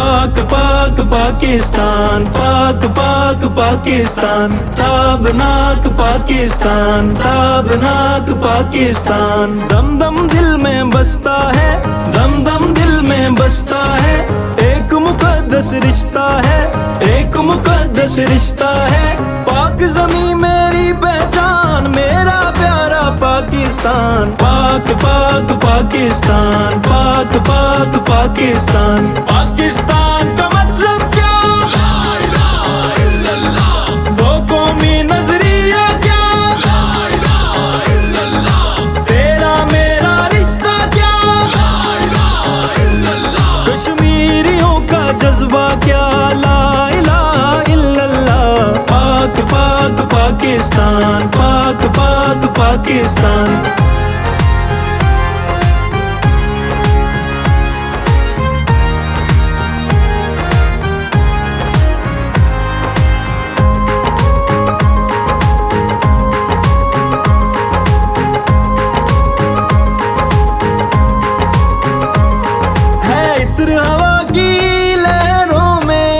पाक पाक पाकिस्तान, पाक पाक पाकिस्तान, ताबनाक पाकिस्तान, ताबनाक पाकिस्तान। दम दम दिल में बसता है, दम दम दिल में बसता है, एक मुकद्दस रिश्ता है, एक मुकद्दस रिश्ता है। पाक जमी मेरी पहचान, मेरा प्यारा पाकिस्तान। पाक पाक पाकिस्तान, पाक पाक पाकिस्तान। पाकिस्तान का मतलब क्या? ला इलाहा इल्लल्लाह। दो कौमी नजरिया क्या? ला इलाहा इल्लल्लाह। तेरा मेरा रिश्ता क्या? ला इलाहा इल्लल्लाह। कश्मीरियों का जज्बा क्या? ला इलाहा इल्लल्लाह। पाक पाक पाकिस्तान, पाक पाक पाकिस्तान। हवा की लहरों में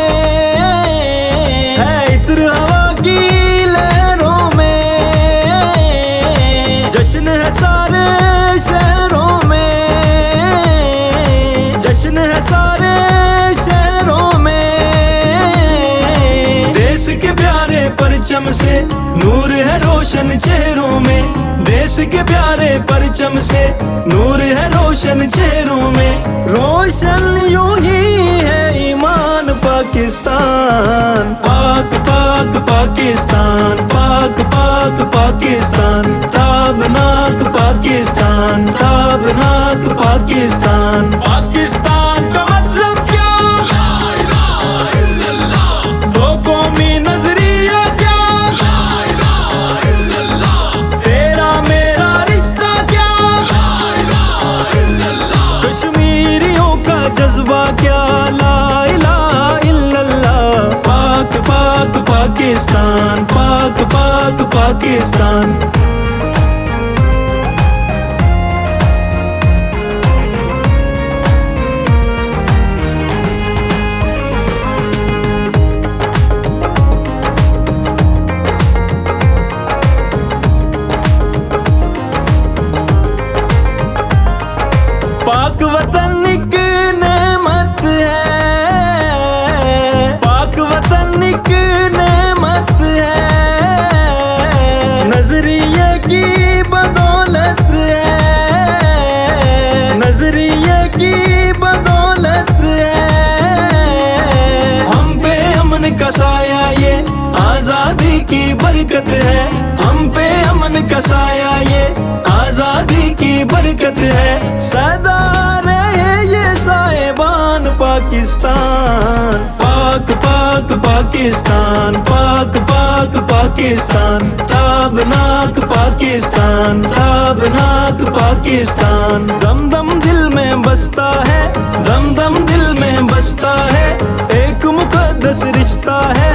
है, इत्र हवा की लहरों में जश्न है सारे शहरों में, जश्न है सारे शहरों में। देश के प्यारे परचम से नूर है रोशन चेहरों में, देश के प्यारे परचम से नूर है रोशन चेहरों में। रोशन यूं ही है ईमान पाकिस्तान। पाक पाक पाकिस्तान, पाक पाक पाकिस्तान, ताबनाक पाकिस्तान, ताबनाक पाकिस्तान। पाकिस्तान का मतलब क्या? ला इलाहा इल्लल्लाह। दो कौमी नजरिया क्या? ला इलाहा इल्लल्लाह। तेरा मेरा रिश्ता क्या? ला इलाहा इल्लल्लाह। कश्मीरियों का जज्बा क्या? ला इलाहा इल्लल्लाह। पाक पाक पाकिस्तान, पाक पाक पाकिस्तान। पाक वतन एक नेमत है, पाक वतन एक नेमत है, नजरिए की बदौलत है, नजरिए की बदौलत है। हम पे अमन का साया ये आजादी की बरकत है, हम पे अमन का साया ये आजादी की बरकत है। सदा रहे ये साहिबान पाकिस्तान। पाक पाक पाकिस्तान, पाक पाक पाकिस्तान, ताबनाक पाकिस्तान, ताबनाक पाकिस्तान। दम दम दिल में बसता है, दम दम दिल में बसता है, एक मुकद्दस रिश्ता है,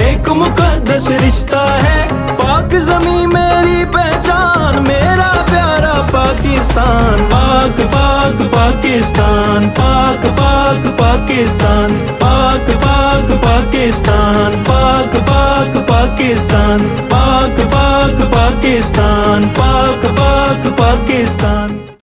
एक मुकद्दस रिश्ता है। पाक जमी मेरी पहचान, मेरा प्यारा पाकिस्तान। पाक पाक पाकिस्तान, पाक पाक पाकिस्तान, पाक पाक पाकिस्तान, पाक पाक पाकिस्तान, पाक पाक पाकिस्तान, पाक पाक पाकिस्तान।